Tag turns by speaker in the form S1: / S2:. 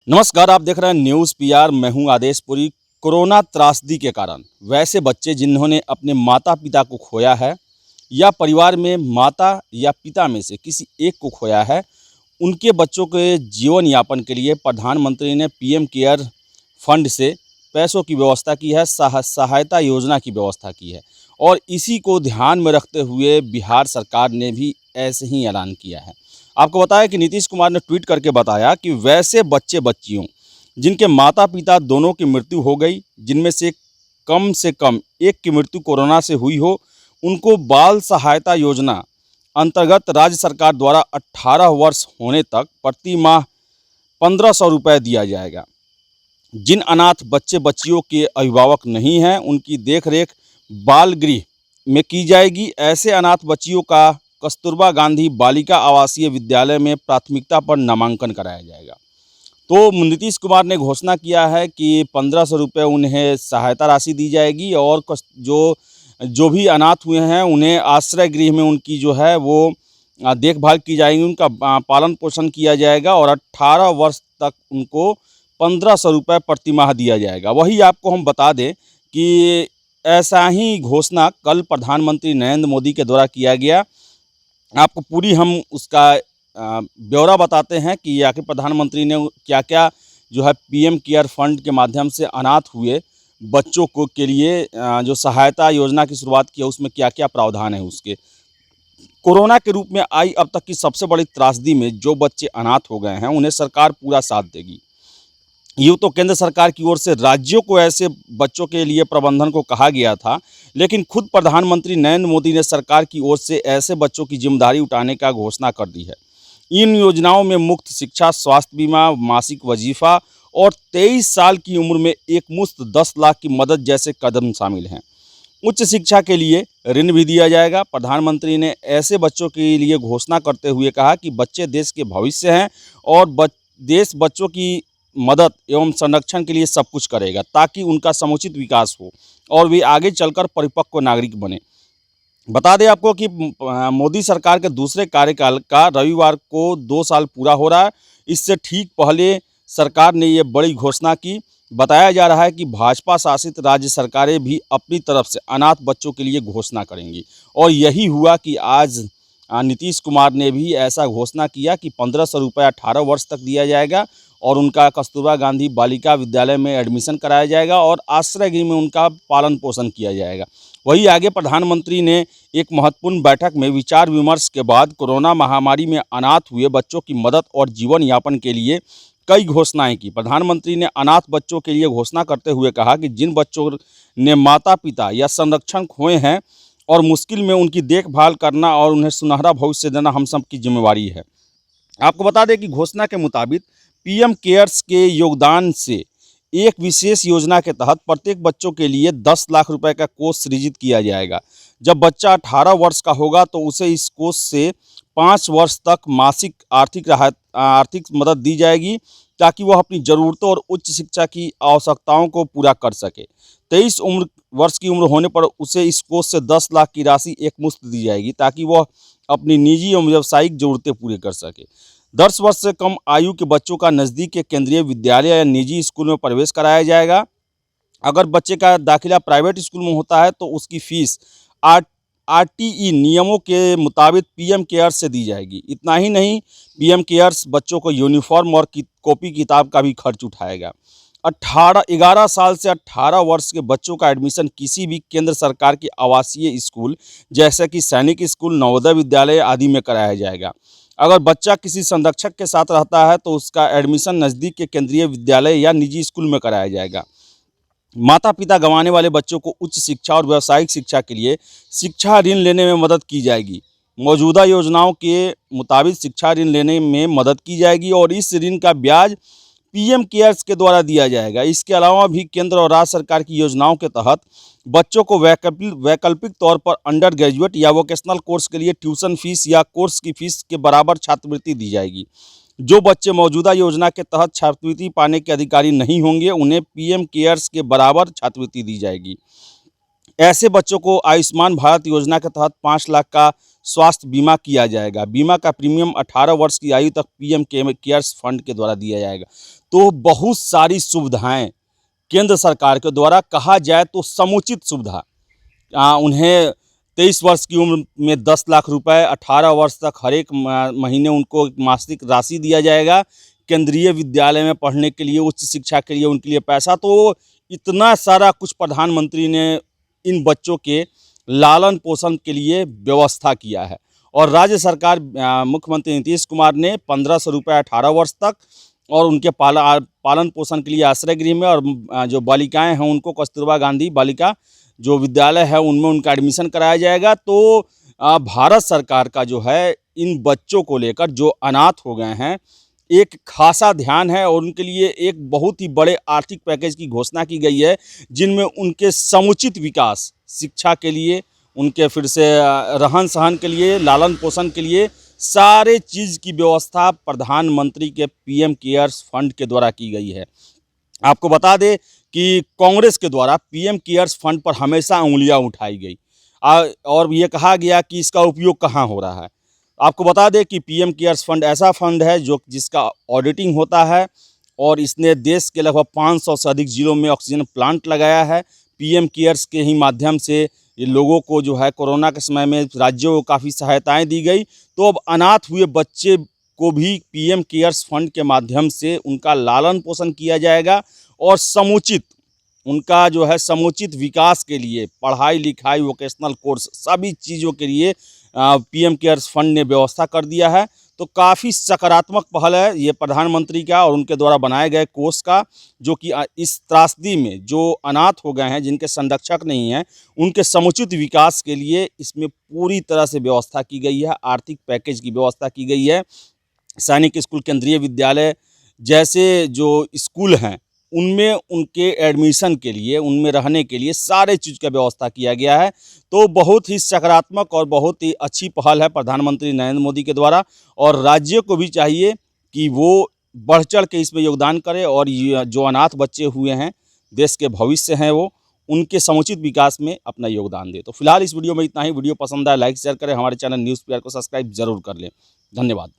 S1: नमस्कार, आप देख रहे हैं न्यूज़ पीआर। मैं हूं आदेशपुरी। कोरोना त्रासदी के कारण वैसे बच्चे जिन्होंने अपने माता पिता को खोया है या परिवार में माता या पिता में से किसी एक को खोया है, उनके बच्चों के जीवन यापन के लिए प्रधानमंत्री ने पीएम केयर फंड से पैसों की व्यवस्था की है, सहायता योजना की व्यवस्था की है। और इसी को ध्यान में रखते हुए बिहार सरकार ने भी ऐसे ही ऐलान किया है। आपको बताया कि नीतीश कुमार ने ट्वीट करके बताया कि वैसे बच्चे बच्चियों जिनके माता पिता दोनों की मृत्यु हो गई, जिनमें से कम एक की मृत्यु कोरोना से हुई हो, उनको बाल सहायता योजना अंतर्गत राज्य सरकार द्वारा 18 वर्ष होने तक प्रति माह 1500 रुपये दिया जाएगा। जिन अनाथ बच्चे बच्चियों के अभिभावक नहीं हैं, उनकी देखरेख बाल गृह में की जाएगी। ऐसे अनाथ बच्चियों का कस्तूरबा गांधी बालिका आवासीय विद्यालय में प्राथमिकता पर नामांकन कराया जाएगा। तो नीतीश कुमार ने घोषणा किया है कि 1500 रुपये उन्हें सहायता राशि दी जाएगी और जो भी अनाथ हुए हैं उन्हें आश्रय गृह में उनकी जो है वो देखभाल की जाएगी, उनका पालन पोषण किया जाएगा और 18 वर्ष तक उनको 1500 रुपये प्रति माह दिया जाएगा। वही आपको हम बता दें कि ऐसा ही घोषणा कल प्रधानमंत्री नरेंद्र मोदी के द्वारा किया गया। आपको पूरी हम उसका ब्यौरा बताते हैं कि आखिर प्रधानमंत्री ने क्या-क्या जो है पीएम केयर फंड के माध्यम से अनाथ हुए बच्चों को के लिए जो सहायता योजना की शुरुआत की है, उसमें क्या-क्या प्रावधान है उसके। कोरोना के रूप में आई अब तक की सबसे बड़ी त्रासदी में जो बच्चे अनाथ हो गए हैं, उन्हें सरकार पूरा साथ देगी। यूँ तो केंद्र सरकार की ओर से राज्यों को ऐसे बच्चों के लिए प्रबंधन को कहा गया था, लेकिन खुद प्रधानमंत्री नरेंद्र मोदी ने सरकार की ओर से ऐसे बच्चों की जिम्मेदारी उठाने का घोषणा कर दी है। इन योजनाओं में मुफ्त शिक्षा, स्वास्थ्य बीमा, मासिक वजीफा और 23 साल की उम्र में एक मुश्त 10 लाख की मदद जैसे कदम शामिल हैं। उच्च शिक्षा के लिए ऋण भी दिया जाएगा। प्रधानमंत्री ने ऐसे बच्चों के लिए घोषणा करते हुए कहा कि बच्चे देश के भविष्य हैं और देश बच्चों की मदद एवं संरक्षण के लिए सब कुछ करेगा ताकि उनका समुचित विकास हो और वे आगे चलकर परिपक्व नागरिक बने। बता दें आपको कि मोदी सरकार के दूसरे कार्यकाल का रविवार को 2 साल पूरा हो रहा है। इससे ठीक पहले सरकार ने ये बड़ी घोषणा की। बताया जा रहा है कि भाजपा शासित राज्य सरकारें भी अपनी तरफ से अनाथ बच्चों के लिए घोषणा करेंगी और यही हुआ कि आज नीतीश कुमार ने भी ऐसा घोषणा किया कि 1500 रुपये 18 वर्ष तक दिया जाएगा और उनका कस्तूरबा गांधी बालिका विद्यालय में एडमिशन कराया जाएगा और आश्रय गृह में उनका पालन पोषण किया जाएगा। वहीं आगे प्रधानमंत्री ने एक महत्वपूर्ण बैठक में विचार विमर्श के बाद कोरोना महामारी में अनाथ हुए बच्चों की मदद और जीवन यापन के लिए कई घोषणाएं की। प्रधानमंत्री ने अनाथ बच्चों के लिए घोषणा करते हुए कहा कि जिन बच्चों ने माता पिता या संरक्षण खोए हैं और मुश्किल में उनकी देखभाल करना और उन्हें सुनहरा भविष्य देना हम सब की जिम्मेवारी है। आपको बता दें कि घोषणा के मुताबिक पीएम केयर्स के योगदान से एक विशेष योजना के तहत प्रत्येक बच्चों के लिए 10 लाख रुपए का कोष सृजित किया जाएगा। जब बच्चा 18 वर्ष का होगा तो उसे इस कोष से 5 वर्ष तक मासिक आर्थिक मदद दी जाएगी ताकि वह अपनी ज़रूरतों और उच्च शिक्षा की आवश्यकताओं को पूरा कर सके। 23 वर्ष की उम्र होने पर उसे इस कोष से 10 लाख की राशि एकमुश्त दी जाएगी ताकि वह अपनी निजी एवं व्यावसायिक ज़रूरतें पूरी कर सके। 10 वर्ष से कम आयु के बच्चों का नज़दीक के केंद्रीय विद्यालय या निजी स्कूल में प्रवेश कराया जाएगा। अगर बच्चे का दाखिला प्राइवेट स्कूल में होता है तो उसकी फ़ीस आरटीई नियमों के मुताबिक पीएम केयर्स से दी जाएगी। इतना ही नहीं, पीएम केयर्स बच्चों को यूनिफॉर्म और कॉपी किताब का भी खर्च उठाएगा। 11 साल से 18 वर्ष के बच्चों का एडमिशन किसी भी केंद्र सरकार के आवासीय स्कूल जैसे कि सैनिक स्कूल, नवोदय विद्यालय आदि में कराया जाएगा। अगर बच्चा किसी संरक्षक के साथ रहता है तो उसका एडमिशन नज़दीक के केंद्रीय विद्यालय या निजी स्कूल में कराया जाएगा। माता पिता गंवाने वाले बच्चों को उच्च शिक्षा और व्यावसायिक शिक्षा के लिए शिक्षा ऋण लेने में मदद की जाएगी। मौजूदा योजनाओं के मुताबिक शिक्षा ऋण लेने में मदद की जाएगी और इस ऋण का ब्याज पीएम केयर्स के द्वारा दिया जाएगा। इसके अलावा भी केंद्र और राज्य सरकार की योजनाओं के तहत बच्चों को वैकल्पिक तौर पर अंडर ग्रेजुएट या वोकेशनल कोर्स के लिए ट्यूशन फीस या कोर्स की फीस के बराबर छात्रवृत्ति दी जाएगी। जो बच्चे मौजूदा योजना के तहत छात्रवृत्ति पाने के अधिकारी नहीं होंगे, उन्हें पीएम केयर्स के बराबर छात्रवृत्ति दी जाएगी। ऐसे बच्चों को आयुष्मान भारत योजना के तहत 5 लाख का स्वास्थ्य बीमा किया जाएगा। बीमा का प्रीमियम 18 वर्ष की आयु तक पीएम केयर्स फंड के द्वारा दिया जाएगा। तो बहुत सारी सुविधाएं केंद्र सरकार के द्वारा, कहा जाए तो समुचित सुविधा, उन्हें 23 वर्ष की उम्र में 10 लाख रुपए, 18 वर्ष तक हर एक महीने उनको मासिक राशि दिया जाएगा। केंद्रीय विद्यालय में पढ़ने के लिए, उच्च शिक्षा के लिए उनके लिए पैसा, तो इतना सारा कुछ प्रधानमंत्री ने इन बच्चों के लालन पोषण के लिए व्यवस्था किया है। और राज्य सरकार, मुख्यमंत्री नीतीश कुमार ने 1500 रुपये 18 वर्ष तक, और उनके पालन पोषण के लिए आश्रय गृह में, और जो बालिकाएं हैं उनको कस्तूरबा गांधी बालिका जो विद्यालय है उनमें उनका एडमिशन कराया जाएगा। तो भारत सरकार का जो है इन बच्चों को लेकर, जो अनाथ हो गए हैं, एक खासा ध्यान है, और उनके लिए एक बहुत ही बड़े आर्थिक पैकेज की घोषणा की गई है, जिनमें उनके समुचित विकास, शिक्षा के लिए, उनके फिर से रहन सहन के लिए, लालन पोषण के लिए सारे चीज़ की व्यवस्था प्रधानमंत्री के पीएम केयर्स फंड के द्वारा की गई है। आपको बता दें कि कांग्रेस के द्वारा पीएम केयर्स फंड पर हमेशा उंगलियां उठाई गई, और ये कहा गया कि इसका उपयोग कहाँ हो रहा है। आपको बता दें कि पीएम केयर्स फंड ऐसा फंड है जिसका ऑडिटिंग होता है, और इसने देश के लगभग 500 से अधिक जिलों में ऑक्सीजन प्लांट लगाया है। पीएम केयर्स के ही माध्यम से ये लोगों को जो है कोरोना के समय में राज्यों को काफ़ी सहायताएं दी गई। तो अब अनाथ हुए बच्चे को भी पीएम केयर्स फंड के माध्यम से उनका लालन पोषण किया जाएगा, और समुचित उनका जो है समुचित विकास के लिए, पढ़ाई लिखाई, वोकेशनल कोर्स, सभी चीज़ों के लिए पीएम केयर्स फंड ने व्यवस्था कर दिया है। तो काफ़ी सकारात्मक पहल है ये प्रधानमंत्री का और उनके द्वारा बनाए गए कोष का, जो कि इस त्रासदी में जो अनाथ हो गए हैं, जिनके संरक्षक नहीं हैं, उनके समुचित विकास के लिए इसमें पूरी तरह से व्यवस्था की गई है। आर्थिक पैकेज की व्यवस्था की गई है। सैनिक स्कूल, केंद्रीय विद्यालय जैसे जो स्कूल हैं, उनमें उनके एडमिशन के लिए, उनमें रहने के लिए सारे चीज़ का व्यवस्था किया गया है। तो बहुत ही सकारात्मक और बहुत ही अच्छी पहल है प्रधानमंत्री नरेंद्र मोदी के द्वारा, और राज्य को भी चाहिए कि वो बढ़ चढ़ के इसमें योगदान करें, और ये जो अनाथ बच्चे हुए हैं, देश के भविष्य हैं, वो उनके समुचित विकास में अपना योगदान दें। तो फिलहाल इस वीडियो में इतना ही। वीडियो पसंद आए लाइक शेयर करें, हमारे चैनल न्यूज़ पीआर को सब्सक्राइब जरूर कर लें। धन्यवाद।